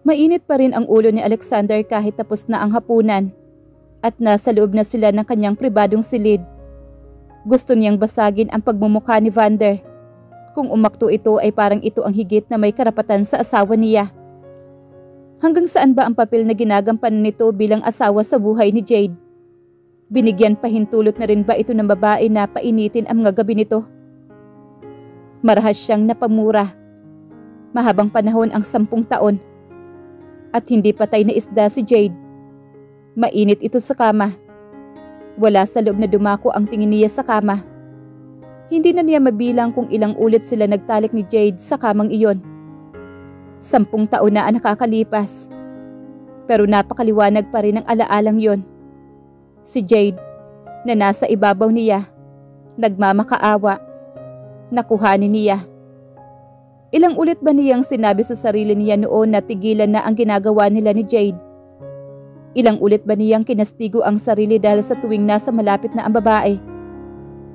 Mainit pa rin ang ulo ni Alexander kahit tapos na ang hapunan at nasa loob na sila ng kanyang pribadong silid. Gusto niyang basagin ang pagmumukha ni Vander. Kung umakto ito ay parang ito ang higit na may karapatan sa asawa niya. Hanggang saan ba ang papel na ginagampanan nito bilang asawa sa buhay ni Jade? Binigyan pahintulot na rin ba ito ng babae na painitin ang mga gabi nito? Marahas siyang napamura. Mahabang panahon ang 10 taon. At hindi patay na isda si Jade. Mainit ito sa kama. Wala sa loob na dumako ang tingin niya sa kama. Hindi na niya mabilang kung ilang ulit sila nagtalik ni Jade sa kamang iyon. 10 taon na ang nakakalipas. Pero napakaliwanag pa rin ang alaalang yon. Si Jade, na nasa ibabaw niya, nagmamakaawa, nakuhanin niya. Ilang ulit ba niyang sinabi sa sarili niya noon na tigilan na ang ginagawa nila ni Jade? Ilang ulit ba niyang kinastigo ang sarili dahil sa tuwing nasa malapit na ang babae,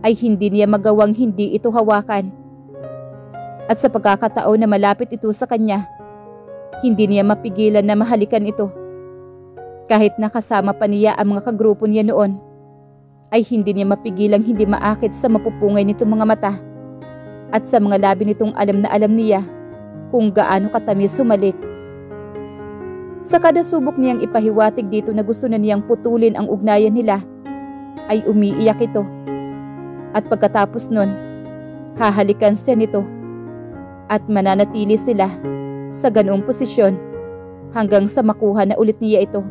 ay hindi niya magawang hindi ito hawakan? At sa pagkakataon na malapit ito sa kanya, hindi niya mapigilan na mahalikan ito. Kahit nakasama pa niya ang mga kagrupo niya noon, ay hindi niya mapigilang hindi maakit sa mapupungay nitong mga mata at sa mga labi nitong alam na alam niya kung gaano katamis humalik. Sa kada subok niyang ipahiwatig dito na gusto na niyang putulin ang ugnayan nila, ay umiiyak ito. At pagkatapos nun, hahalikan siya nito at mananatili sila sa ganoong posisyon hanggang sa makuha na ulit niya ito.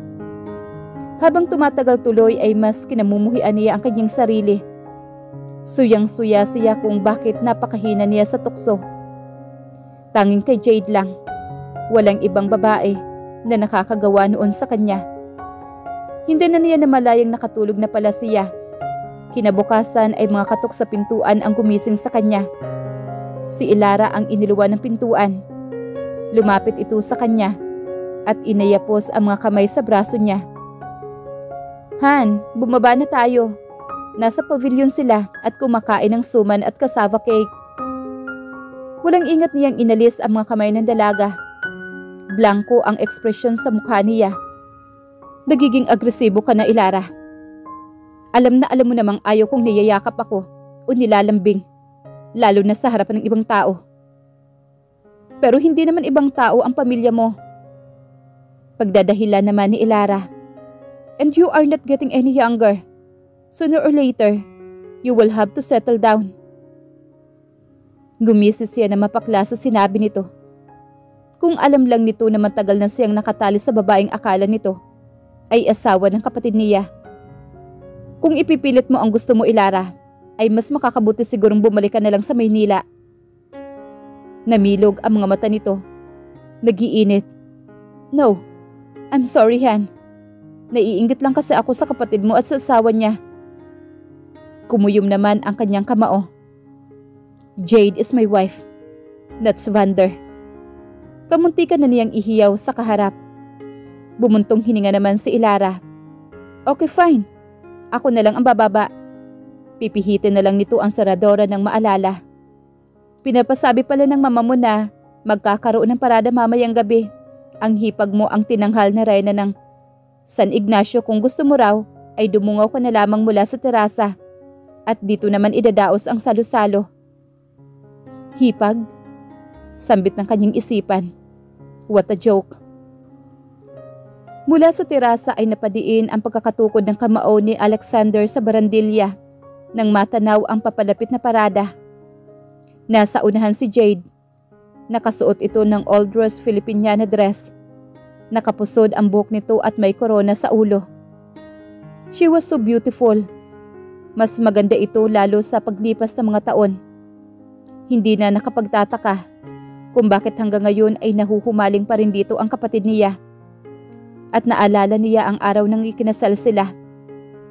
Habang tumatagal tuloy ay mas kinamumuhian niya ang kanyang sarili. Suyang-suya siya kung bakit napakahina niya sa tukso. Tanging kay Jade lang, walang ibang babae na nakakagawa noon sa kanya. Hindi na niya namalayang nakatulog na pala siya. Kinabukasan ay mga katok sa pintuan ang gumising sa kanya. Si Ilara ang iniluwan ng pintuan. Lumapit ito sa kanya at inayapos ang mga kamay sa braso niya. Han, bumaba na tayo. Nasa pavilion sila at kumakain ng suman at cassava cake. Walang ingat niyang inalis ang mga kamay ng dalaga. Blanko ang ekspresyon sa mukha niya. Nagiging agresibo ka na, Ilara. Alam na alam mo namang ayaw kong niyayakap ako o nilalambing, lalo na sa harapan ng ibang tao. Pero hindi naman ibang tao ang pamilya mo. Pagdadahilan naman ni Ilara. And you are not getting any younger. Sooner or later, you will have to settle down. Gumisis siya na mapakla sa sinabi nito. Kung alam lang nito na matagal na siyang nakatali sa babaeng akala nito, ay asawa ng kapatid niya. Kung ipipilit mo ang gusto mo, Ilara, ay mas makakabuti sigurong bumalik ka na lang sa Maynila. Namilog ang mga mata nito. Nagiinit. No, I'm sorry, Han. Naiinggit lang kasi ako sa kapatid mo at sa asawa niya. Kumuyom naman ang kanyang kamao. Jade is my wife. That's Vander. Kamuntikan na niyang ihiyaw sa kaharap. Bumuntong hininga naman si Ilara. Okay, fine. Ako na lang ang bababa. Pipihitin na lang nito ang saradora ng maalala. Pinapasabi pala ng mama mo na magkakaroon ng parada mamayang gabi. Ang hipag mo ang tinanghal na reyna ng San Ignacio. Kung gusto mo raw, ay dumungaw ka na lamang mula sa terasa. At dito naman idadaos ang salo-salo. Hipag? Sambit ng kanyang isipan. What a joke. Mula sa terasa ay napadiin ang pagkakatukod ng kamao ni Alexander sa barandilya nang matanaw ang papalapit na parada. Nasa unahan si Jade. Nakasuot ito ng old rose Filipiniana dress. Nakapusod ang buhok nito at may korona sa ulo. She was so beautiful. Mas maganda ito lalo sa paglipas ng mga taon. Hindi na nakapagtataka kung bakit hanggang ngayon ay nahuhumaling pa rin dito ang kapatid niya. At naalala niya ang araw nang ikinasal sila.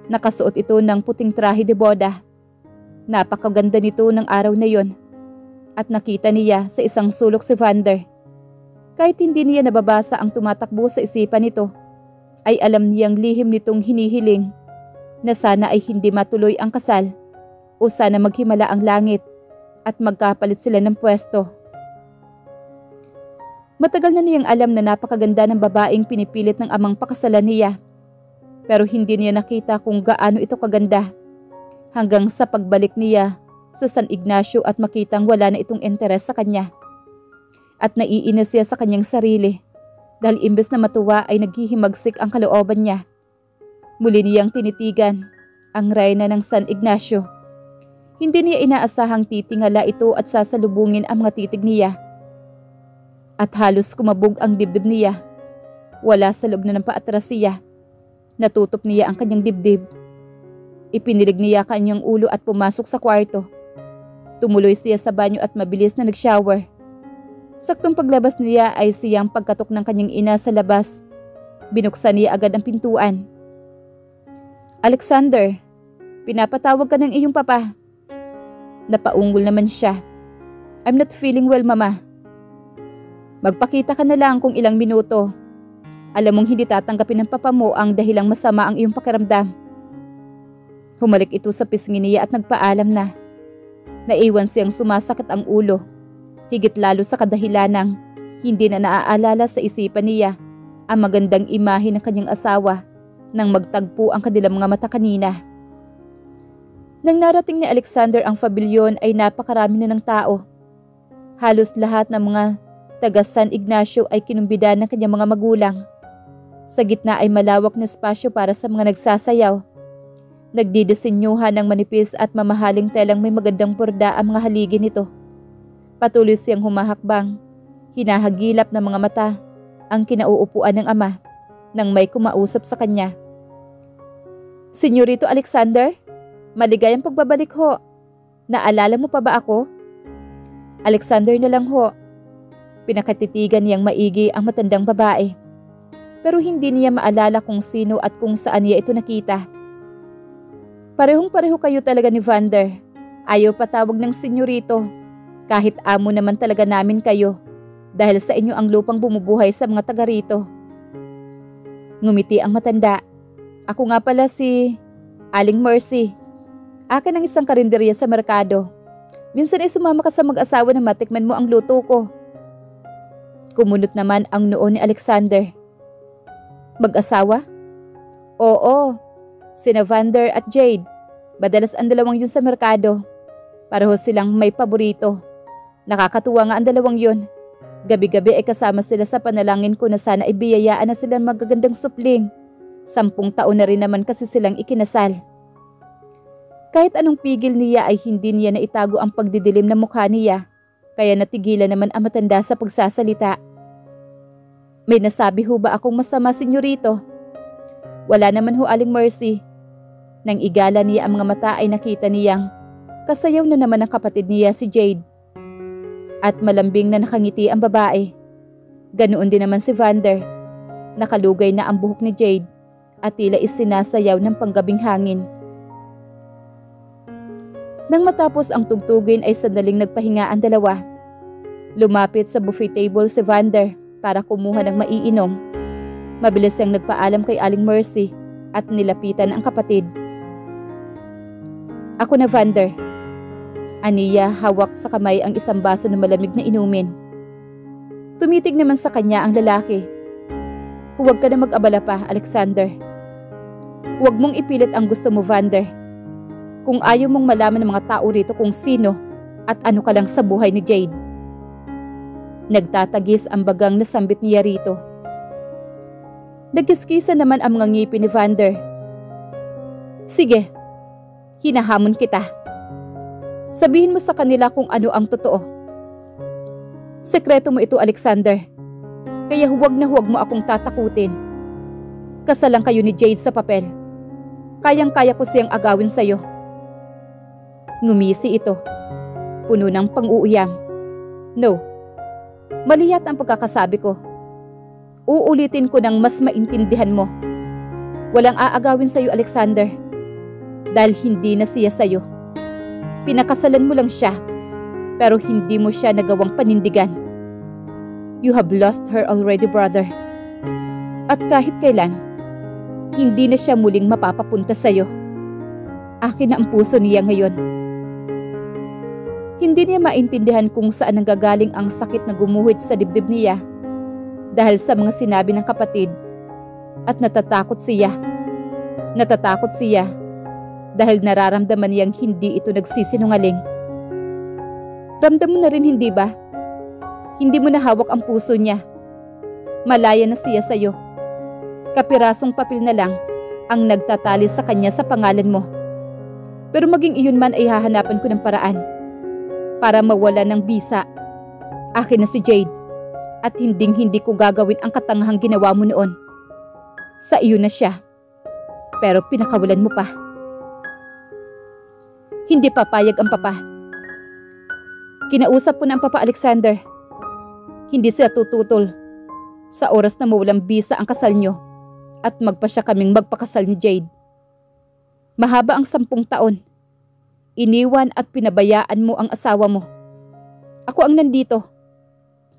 Nakasuot ito ng puting trahe de boda. Napakaganda nito ng araw na yon. At nakita niya sa isang sulok si Vander. Kahit hindi niya nababasa ang tumatakbo sa isipan nito, ay alam niyang lihim nitong hinihiling na sana ay hindi matuloy ang kasal o sana maghimala ang langit at magkapalit sila ng pwesto. Matagal na niyang alam na napakaganda ng babaeng pinipilit ng amang pakasalan niya. Pero hindi niya nakita kung gaano ito kaganda. Hanggang sa pagbalik niya sa San Ignacio at makitang wala na itong interes sa kanya. At naiinis siya sa kanyang sarili dahil imbes na matuwa ay naghihimagsik ang kalooban niya. Muli niyang tinitigan ang reyna ng San Ignacio. Hindi niya inaasahang titingala ito at sasalubungin ang mga titig niya. At halos kumabog ang dibdib niya. Wala sa loob na ng paatras siya. Natutop niya ang kanyang dibdib. Ipinilig niya kanyang ulo at pumasok sa kwarto. Tumuloy siya sa banyo at mabilis na nag-shower. Saktong paglabas niya ay siyang pagkatok ng kanyang ina sa labas. Binuksan niya agad ang pintuan. "Alexander, pinapatawag ka ng iyong papa." Napaungol naman siya. "I'm not feeling well, mama." "Magpakita ka na lang kung ilang minuto. Alam mong hindi tatanggapin ng papa mo ang dahilang masama ang iyong pakiramdam." Humalik ito sa pisngi niya at nagpaalam na. Naiwan siyang sumasakit ang ulo. Higit lalo sa kadahilanang hindi na naaalala sa isipan niya ang magandang imahe ng kanyang asawa nang magtagpo ang kanilang mga mata kanina. Nang narating ni Alexander ang pabilyon ay napakarami na ng tao. Halos lahat ng mga taga San Ignacio ay kinumbidan ng kanyang mga magulang. Sa gitna ay malawak na espasyo para sa mga nagsasayaw. Nagdidisenyuhan ng manipis at mamahaling telang may magandang borda ang mga haligi nito. Patuloy siyang humahakbang, hinahagilap ng mga mata ang kinauupuan ng ama nang may kumausap sa kanya. "Senyorito Alexander, maligayang pagbabalik ho. Naalala mo pa ba ako?" "Alexander na lang ho." Pinakatitigan niyang maigi ang matandang babae. Pero hindi niya maalala kung sino at kung saan niya ito nakita. "Parehong-pareho kayo talaga ni Vander. Ayaw patawag ng senyorito. Kahit amo naman talaga namin kayo. Dahil sa inyo ang lupang bumubuhay sa mga taga rito." Ngumiti ang matanda. "Ako nga pala si Aling Mercy. Akin ang isang karinderya sa merkado. Minsan ay sumama ka sa mag-asawa na matikman mo ang luto ko." Kumunot naman ang noo ni Alexander. "Mag-asawa?" "Oo, sina Vander at Jade. Madalas ang dalawang yun sa merkado. Pareho silang may paborito. Nakakatuwa nga ang dalawang yun. Gabi-gabi ay kasama sila sa panalangin ko na sana ay biyayaan na silang magagandang supling. 10 taon na rin naman kasi silang ikinasal." Kahit anong pigil niya ay hindi niya naitago ang pagdidilim na mukha niya, kaya natigilan naman ang matanda sa pagsasalita. "May nasabi ho ba akong masama, senyorito?" "Wala naman ho, Aling Mercy." Nang igala niya ang mga mata ay nakita niyang kasayaw na naman ang kapatid niya si Jade. At malambing na nakangiti ang babae. Ganoon din naman si Vander. Nakalugay na ang buhok ni Jade at tila isinasayaw ng panggabing hangin. Nang matapos ang tugtugin ay sandaling nagpahinga ang dalawa. Lumapit sa buffet table si Vander para kumuha ng maiinom. Mabilis siyang nagpaalam kay Aling Mercy at nilapitan ang kapatid. "Ako na, Vander." Aniya, hawak sa kamay ang isang baso ng malamig na inumin. Tumitig naman sa kanya ang lalaki. "Huwag ka na mag-abala pa, Alexander. Huwag mong ipilit ang gusto mo, Vander. Kung ayaw mong malaman ng mga tao rito kung sino at ano ka lang sa buhay ni Jade." Nagtatagis ang bagang nasambit niya rito. Nagkiskisa naman ang mga ngipin ni Vander. "Sige, hinahamon kita. Sabihin mo sa kanila kung ano ang totoo. Sekreto mo ito, Alexander. Kaya huwag na huwag mo akong tatakutin. Kasalang kayo ni Jade sa papel. Kayang-kaya ko siyang agawin sa'yo." Ngumisi ito. Puno ng pang-uuyam. "No. Mali yata ang pagkakasabi ko. Uulitin ko nang mas maintindihan mo. Walang aagawin sa'yo, Alexander. Dahil hindi na siya sa'yo. Pinakasalan mo lang siya, pero hindi mo siya nagawang panindigan. You have lost her already, brother. At kahit kailan, hindi na siya muling mapapapunta sa'yo. Akin na ang puso niya ngayon." Hindi niya maintindihan kung saan nanggagaling ang sakit na gumuhit sa dibdib niya dahil sa mga sinabi ng kapatid at natatakot siya. Natatakot siya dahil nararamdaman niyang hindi ito nagsisinungaling. Ramdam mo na rin, hindi ba? Hindi mo nahawak ang puso niya. Malaya na siya sa'yo. Kapirasong papel na lang ang nagtatali sa kanya sa pangalan mo. Pero maging iyon man ay hahanapan ko ng paraan para mawala ng bisa. Akin na si Jade at hinding-hindi ko gagawin ang katangahang ginawa mo noon. Sa iyo na siya. Pero pinakawalan mo pa. Hindi papayag ang papa. Kinausap ko na ang Papa Alexander. Hindi siya tututol sa oras na mawalang bisa ang kasal nyo at magpasya kaming magpakasal ni Jade. Mahaba ang 10 taon. Iniwan at pinabayaan mo ang asawa mo. Ako ang nandito.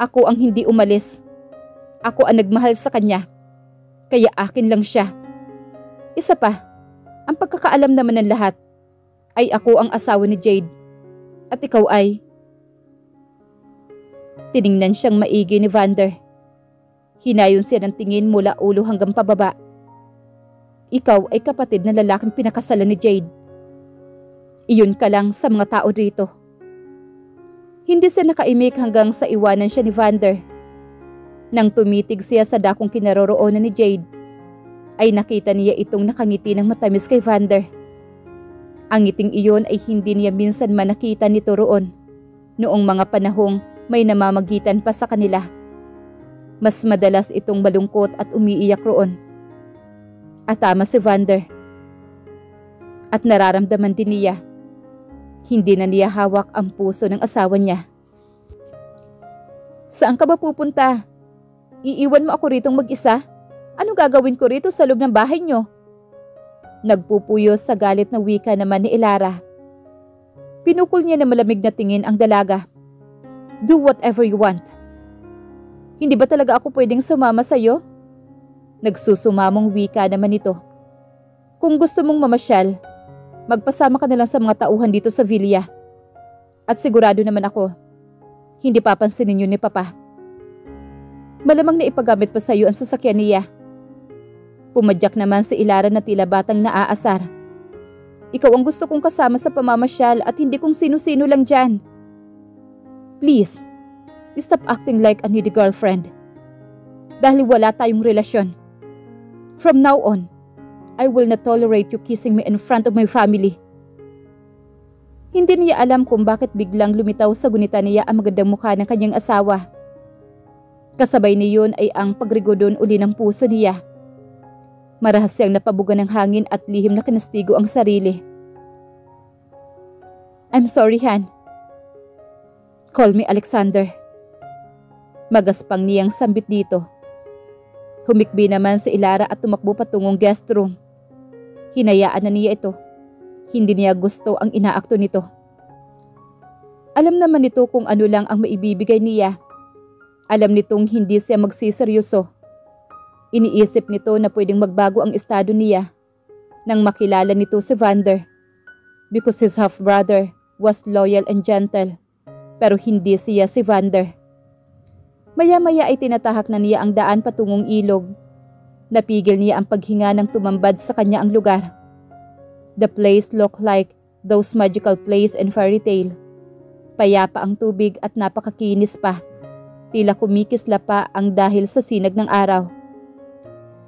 Ako ang hindi umalis. Ako ang nagmahal sa kanya. Kaya akin lang siya. Isa pa, ang pagkakaalam naman ng lahat ay ako ang asawa ni Jade. At ikaw ay... Tiningnan siyang maigi ni Vander. Hinayon siya ng tingin mula ulo hanggang pababa. Ikaw ay kapatid na lalaking pinakasalan ni Jade. Iyon ka lang sa mga tao rito. Hindi siya nakaimik hanggang sa iwanan siya ni Vander. Nang tumitig siya sa dakong kinaroroonan ni Jade, ay nakita niya itong nakangiti ng matamis kay Vander. Ang ngiting iyon ay hindi niya minsan man nakita nito roon, noong mga panahong may namamagitan pa sa kanila. Mas madalas itong malungkot at umiiyak roon. At tama si Vander. At nararamdaman din niya. Hindi na niya hawak ang puso ng asawa niya. Saan ka ba pupunta? Iiwan mo ako ritong mag-isa? Ano gagawin ko rito sa loob ng bahay niyo? Nagpupuyo sa galit na wika naman ni Elara. Pinukol niya na malamig na tingin ang dalaga. Do whatever you want. Hindi ba talaga ako pwedeng sumama sa'yo? Nagsusumamong wika naman ito. Kung gusto mong mamasyal, magpasama ka na lang sa mga tauhan dito sa villa. At sigurado naman ako, hindi papansinin yun ni Papa. Malamang na ipagamit pa sa'yo ang sasakyan niya. Pumadyak naman si Elara na tila batang naaasar. Ikaw ang gusto kong kasama sa pamamasyal at hindi kung sino-sino lang dyan. Please, stop acting like a needy girlfriend. Dahil wala tayong relasyon. From now on, I will not tolerate you kissing me in front of my family. Hindi niya alam kung bakit biglang lumitaw sa gunita niya ang magandang mukha ng kanyang asawa. Kasabay niyon ay ang pagrigodon uli ng puso niya. Marahas siyang napabuga ng hangin at lihim na kinastigo ang sarili. I'm sorry, Han. Call me Alexander. Magaspang niyang sambit dito. Humikbi naman si Elara at tumakbo patungong guest room. Hinayaan na niya ito. Hindi niya gusto ang inaakto nito. Alam naman nito kung ano lang ang maibibigay niya. Alam nitong hindi siya magsiseryoso. Iniisip nito na pwedeng magbago ang estado niya nang makilala nito si Vander. Because his half-brother was loyal and gentle, pero hindi siya si Vander. Maya-maya ay tinatahak na niya ang daan patungong ilog. Napigil niya ang paghinga nang tumambad sa kanya ang lugar. The place looked like those magical places in fairy tale. Payapa ang tubig at napakakinis pa. Tila kumikisla pa ang dahil sa sinag ng araw.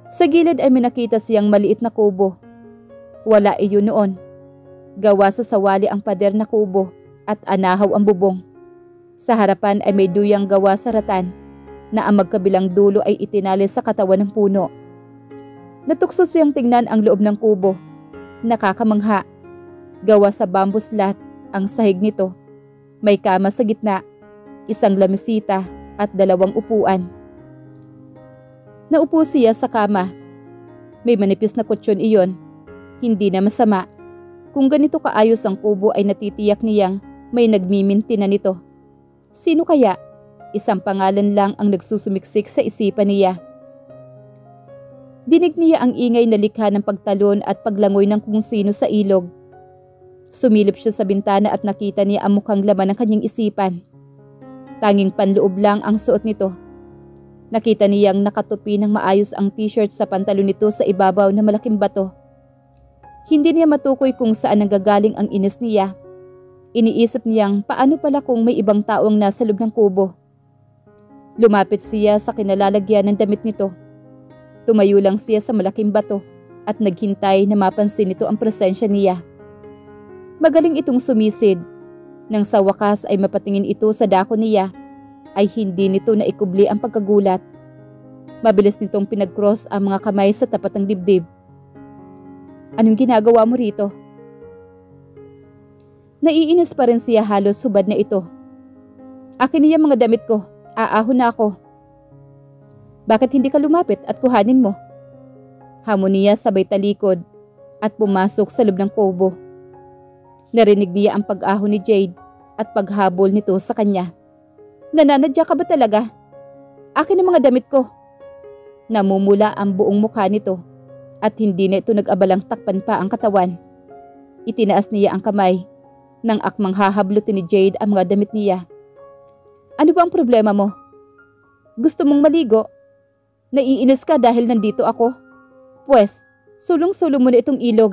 Sa gilid ay minakita siyang maliit na kubo. Wala iyon noon. Gawa sa sawali ang pader na kubo at anahaw ang bubong. Sa harapan ay may duyang gawa sa ratan na ang magkabilang dulo ay itinali sa katawan ng puno. Natukso siyang tingnan ang loob ng kubo. Nakakamangha. Gawa sa bamboo slat ang sahig nito. May kama sa gitna, isang lamisita at 2 upuan. Naupo siya sa kama. May manipis na kutsyon iyon. Hindi na masama. Kung ganito kaayos ang kubo ay natitiyak niyang may nagmiminti na nito. Sino kaya? Isang pangalan lang ang nagsusumiksik sa isipan niya. Dinig niya ang ingay na likha ng pagtalon at paglangoy ng kung sino sa ilog. Sumilip siya sa bintana at nakita niya ang mukhang laman ng kanyang isipan. Tanging panloob lang ang suot nito. Nakita niyang nakatupi ng maayos ang t-shirt sa pantalon nito sa ibabaw ng malaking bato. Hindi niya matukoy kung saan nanggagaling ang inis niya. Iniisip niyang paano pala kung may ibang taong nasa loob ng kubo. Lumapit siya sa kinalalagyan ng damit nito. Tumayo lang siya sa malaking bato at naghintay na mapansin nito ang presensya niya. Magaling itong sumisid. Nang sa wakas ay mapatingin ito sa dako niya, ay hindi nito naikubli ang pagkagulat. Mabilis nitong pinag-cross ang mga kamay sa tapat ng dibdib. Anong ginagawa mo rito? Naiinis pa rin siya, halos hubad na ito. Akin niya mga damit ko, aahon na ako. Bakit hindi ka lumapit at kuhanin mo? Hamon niya sabay talikod at pumasok sa loob ng kubo. Narinig niya ang pag-ahon ni Jade at paghabol nito sa kanya. Nananadya ka ba talaga? Akin ang mga damit ko. Namumula ang buong mukha nito at hindi na ito nag-abalang takpan pa ang katawan. Itinaas niya ang kamay nang akmang hahablutin ni Jade ang mga damit niya. Ano ba ang problema mo? Gusto mong maligo? Naiinis ka dahil nandito ako? Pwes, sulong-sulong mo na itong ilog.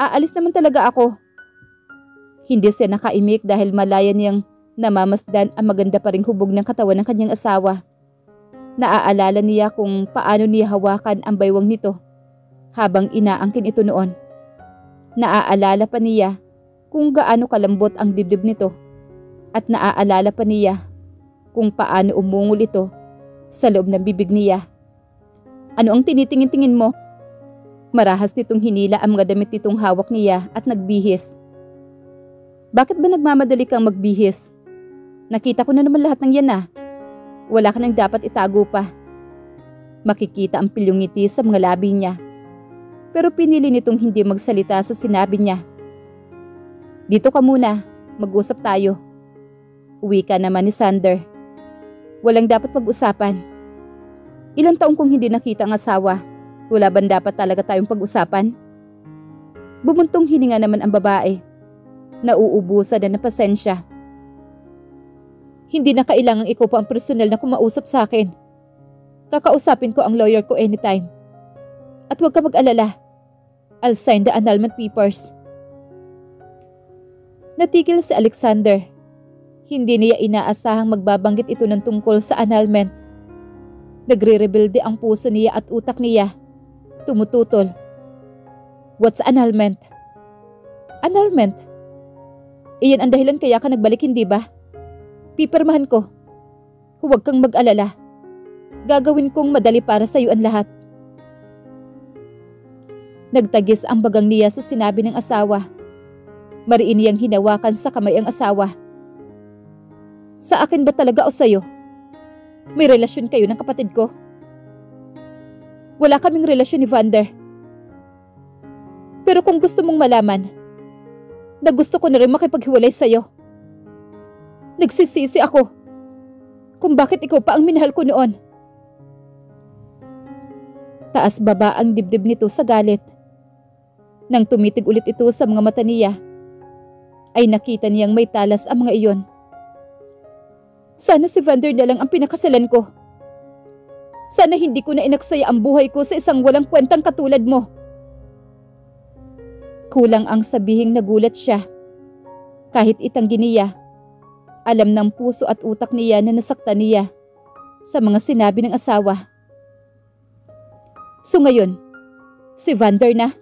Aalis naman talaga ako. Hindi siya nakaimik dahil malaya niyang namamasdan ang maganda pa ring hubog ng katawan ng kanyang asawa. Naaalala niya kung paano niya hawakan ang baywang nito habang inaangkin ito noon. Naaalala pa niya kung gaano kalambot ang dibdib nito at naaalala pa niya kung paano umungol ito sa loob ng bibig niya. Ano ang tinitingin-tingin mo? Marahas nitong hinila ang mga damit nitong hawak niya at nagbihis. Bakit ba nagmamadali kang magbihis? Nakita ko na naman lahat ng yan ah. Wala ka nang dapat itago pa. Makikita ang pilyong ngiti sa mga labi niya. Pero pinili nitong hindi magsalita sa sinabi niya. Dito ka muna, mag-usap tayo. Uwi ka naman ni Sander. Walang dapat pag-usapan. Ilang taong kong hindi nakita ang asawa. Wala bang dapat talaga tayong pag-usapan? Bumuntong hininga naman ang babae. Nauubusan na ng pasensya. Hindi na kailangang ikaw pa ang personal na kumausap sa akin. Kakausapin ko ang lawyer ko anytime. At huwag ka mag-alala. I'll sign the annulment papers. Natigil si Alexander. Hindi niya inaasahang magbabanggit ito ng tungkol sa annulment. Nagre-rebelde ang puso niya at utak niya. Tumututol. What's annulment? Annulment? Iyan ang dahilan kaya ka nagbalik, hindi ba? Pipirmahan ko. Huwag kang mag-alala. Gagawin kong madali para sa iyo ang lahat. Nagtagis ang bagang niya sa sinabi ng asawa. Mariin niyang hinawakan sa kamay ang asawa. Sa akin ba talaga o sa'yo? May relasyon kayo ng kapatid ko? Wala kaming relasyon ni Vander. Pero kung gusto mong malaman, na gusto ko na rin makipaghiwalay sa'yo. Nagsisisi ako kung bakit ikaw pa ang minahal ko noon. Taas baba ang dibdib nito sa galit. Nang tumitig ulit ito sa mga mata niya, ay nakita niyang may talas ang mga iyon. Sana si Vander na lang ang pinakasalan ko. Sana hindi ko na inaksaya ang buhay ko sa isang walang kwentang katulad mo. Kulang ang sabihing nagulat siya. Kahit itanggi niya, alam ng puso at utak niya na nasaktan niya sa mga sinabi ng asawa. So ngayon, si Vander na?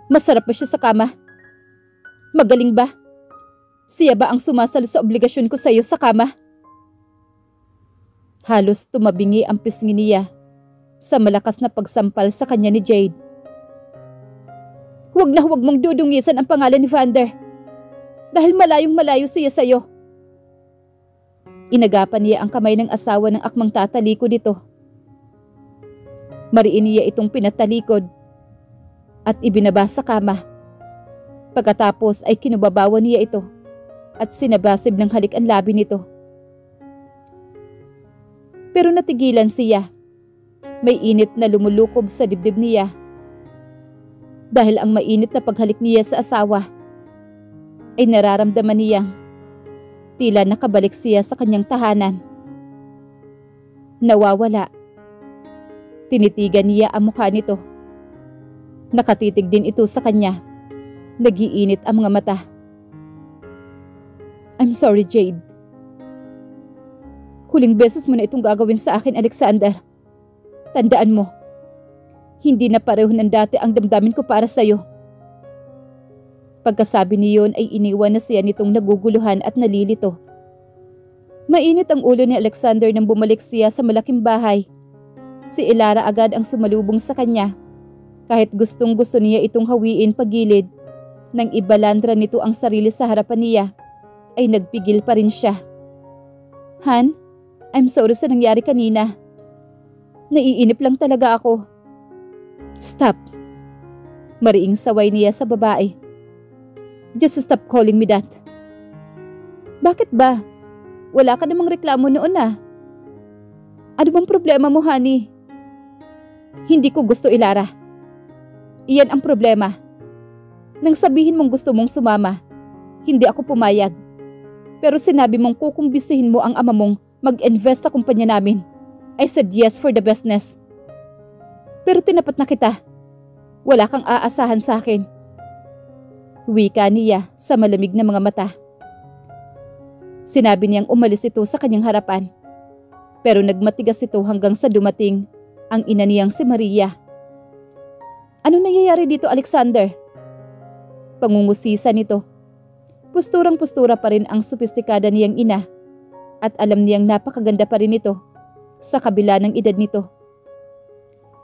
Masarap ba siya sa kama? Magaling ba? Siya ba ang sumasalo sa obligasyon ko sa iyo sa kama? Halos tumabingi ang pisngi niya sa malakas na pagsampal sa kanya ni Jade. Huwag na huwag mong dudungisan ang pangalan ni Vander. Dahil malayong malayo siya sa iyo. Inagapan niya ang kamay ng asawa ng akmang tatalikod ito. Mariin niya itong pinatalikod at ibinaba sa kama. Pagkatapos ay kinubabawan niya ito at sinabasib ng halik ang labi nito. Pero natigilan siya. May init na lumulukob sa dibdib niya. Dahil ang mainit na paghalik niya sa asawa ay nararamdaman niyang tila nakabalik siya sa kanyang tahanan. Nawawala. Tinitigan niya ang mukha nito. Nakatitig din ito sa kanya. Nagiinit ang mga mata. I'm sorry, Jade. Huling beses mo na itong gagawin sa akin, Alexander. Tandaan mo, hindi na pareho ng dati ang damdamin ko para sa'yo. Pagkasabi niyon ay iniwan na siya nitong naguguluhan at nalilito. Mainit ang ulo ni Alexander nang bumalik siya sa malaking bahay. Si Elara agad ang sumalubong sa kanya. Kahit gustong gusto niya itong hawiin pagilid, nang ibalandra nito ang sarili sa harapan niya, ay nagpigil pa rin siya. Han, I'm sorry sa nangyari kanina. Naiinip lang talaga ako. Stop. Mariing saway niya sa babae. Just stop calling me that. Bakit ba? Wala ka namang reklamo noon ah. Ano bang problema mo, honey? Hindi ko gusto, Elara. Iyan ang problema. Nang sabihin mong gusto mong sumama, hindi ako pumayag. Pero sinabi mong kukumbisihin mo ang ama mong mag-invest sa kumpanya namin. I said yes for the business. Pero tinapat na kita. Wala kang aasahan sa akin. Wika niya sa malamig na mga mata. Sinabi niyang umalis ito sa kanyang harapan. Pero nagmatigas ito hanggang sa dumating ang ina niyang si Maria. Ano nangyayari dito, Alexander? Pangungusisa nito. Pusturang-pustura pa rin ang sopistikada niyang ina at alam niyang napakaganda pa rin ito sa kabila ng edad nito.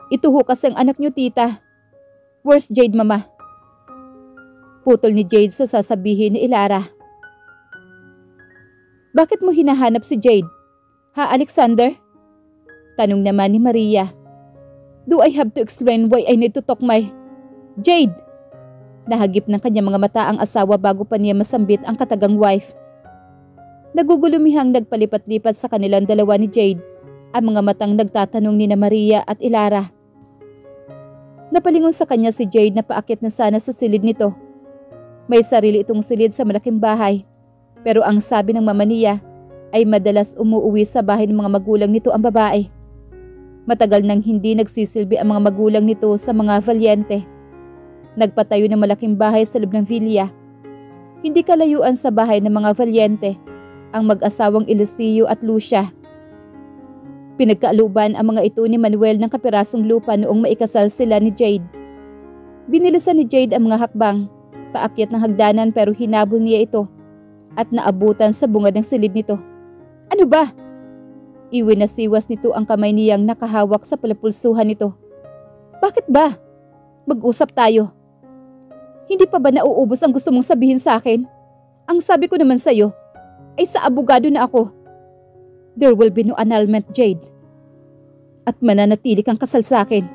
Ito ho kasi ang anak niyo, tita. Where's Jade, mama? Putol ni Jade sa sasabihin ni Elara. Bakit mo hinahanap si Jade? Ha, Alexander? Tanong naman ni Maria. Do I have to explain why I need to talk my... Jade! Nahagip ng kanyang mga mata ang asawa bago pa niya masambit ang katagang wife. Nagugulumihang nagpalipat-lipat sa kanilang dalawa ni Jade ang mga matang nagtatanong ni na Maria at Elara. Napalingon sa kanya si Jade na paakyat na sana sa silid nito. May sarili itong silid sa malaking bahay, pero ang sabi ng mama niya ay madalas umuuwi sa bahay ng mga magulang nito ang babae. Matagal nang hindi nagsisilbi ang mga magulang nito sa mga valyente. Nagpatayo ng malaking bahay sa loob ng villa. Hindi kalayuan sa bahay ng mga valyente ang mag-asawang Eliseo at Lucia. Pinagkaaluban ang mga ito ni Manuel ng kapirasong lupa noong maikasal sila ni Jade. Binilisan ni Jade ang mga hakbang, paakyat ng hagdanan pero hinabol niya ito at naabutan sa bungad ng silid nito. Ano ba? Iwinasiwas nito ang kamay niyang nakahawak sa palapulsuhan nito. Bakit ba? Mag-usap tayo. Hindi pa ba nauubos ang gusto mong sabihin sa akin? Ang sabi ko naman sa'yo ay sa abogado na ako. There will be no annulment, Jade. At mananatili kang kasal sa akin.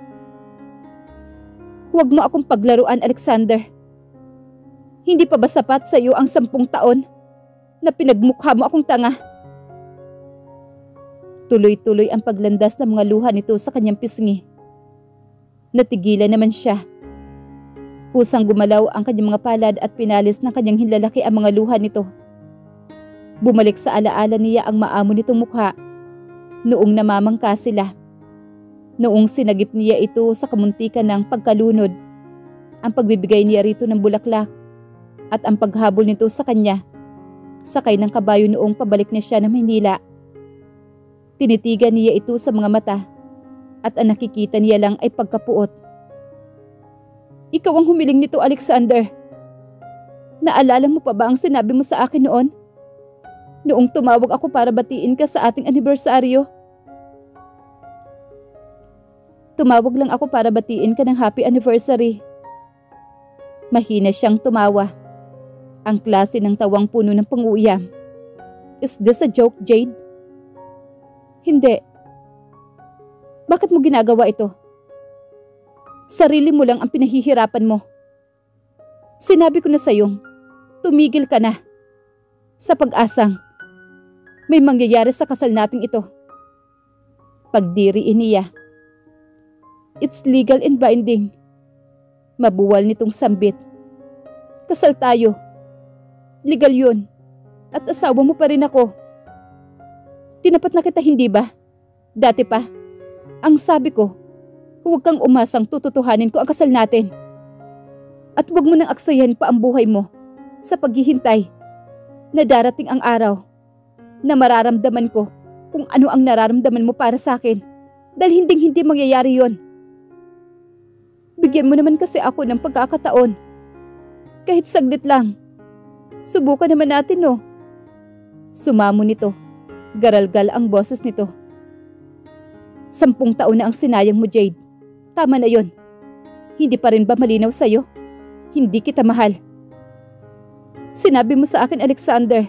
Huwag mo akong paglaruan, Alexander. Hindi pa ba sapat sa'yo ang 10 taon na pinagmukha mo akong tanga? Tuloy-tuloy ang paglandas ng mga luha nito sa kanyang pisngi. Natigilan naman siya. Kusang gumalaw ang kanyang mga palad at pinalis ng kanyang hinlalaki ang mga luha nito. Bumalik sa alaala niya ang maamo nitong mukha noong namamangka sila. Noong sinagip niya ito sa kamuntikan ng pagkalunod, ang pagbibigay niya rito ng bulaklak at ang paghabol nito sa kanya, sakay ng kabayo noong pabalik na siya ng Maynila. Tinitigan niya ito sa mga mata at ang nakikita niya lang ay pagkapuot. Ikaw ang humiling nito, Alexander. Naalala mo pa ba ang sinabi mo sa akin noon? Noong tumawag ako para batiin ka sa ating anibersaryo. Tumawag lang ako para batiin ka ng happy anniversary. Mahina siyang tumawa. Ang klase ng tawang puno ng pang-uuyam. Is this a joke, Jade? Hindi. Bakit mo ginagawa ito? Sarili mo lang ang pinahihirapan mo. Sinabi ko na sa'yo, tumigil ka na. Sa pag-asang, may mangyayari sa kasal nating ito. Pagdiriin niya. It's legal and binding. Mabuwal nitong sambit. Kasal tayo. Legal yun. At asawa mo pa rin ako. Tinapat na kita, hindi ba? Dati pa, ang sabi ko, huwag kang umasang tututuhanin ko ang kasal natin. At huwag mo nang aksayan pa ang buhay mo sa paghihintay na darating ang araw na mararamdaman ko kung ano ang nararamdaman mo para sa akin. Dahil hindi mangyayari yon. Bigyan mo naman kasi ako ng pagkakataon. Kahit saglit lang. Subukan naman natin, no? Sumamo nito. Garalgal ang boses nito. 10 taon na ang sinayang mo, Jade. Tama na yon. Hindi pa rin ba malinaw sa'yo? Hindi kita mahal. Sinabi mo sa akin, Alexander,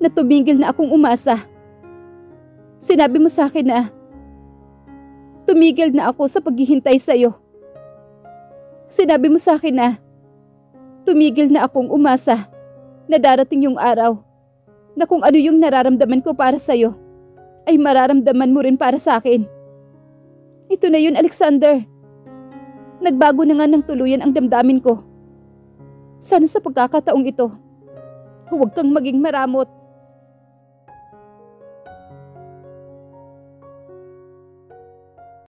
na tumigil na akong umasa. Sinabi mo sa akin na tumigil na ako sa paghihintay sa'yo. Sinabi mo sa akin na tumigil na akong umasa na darating yung araw na kung ano yung nararamdaman ko para sa'yo ay mararamdaman mo rin para sa akin. Ito na yun, Alexander. Nagbago na nga ng tuluyan ang damdamin ko. Sana sa pagkakataong ito, huwag kang maging maramot.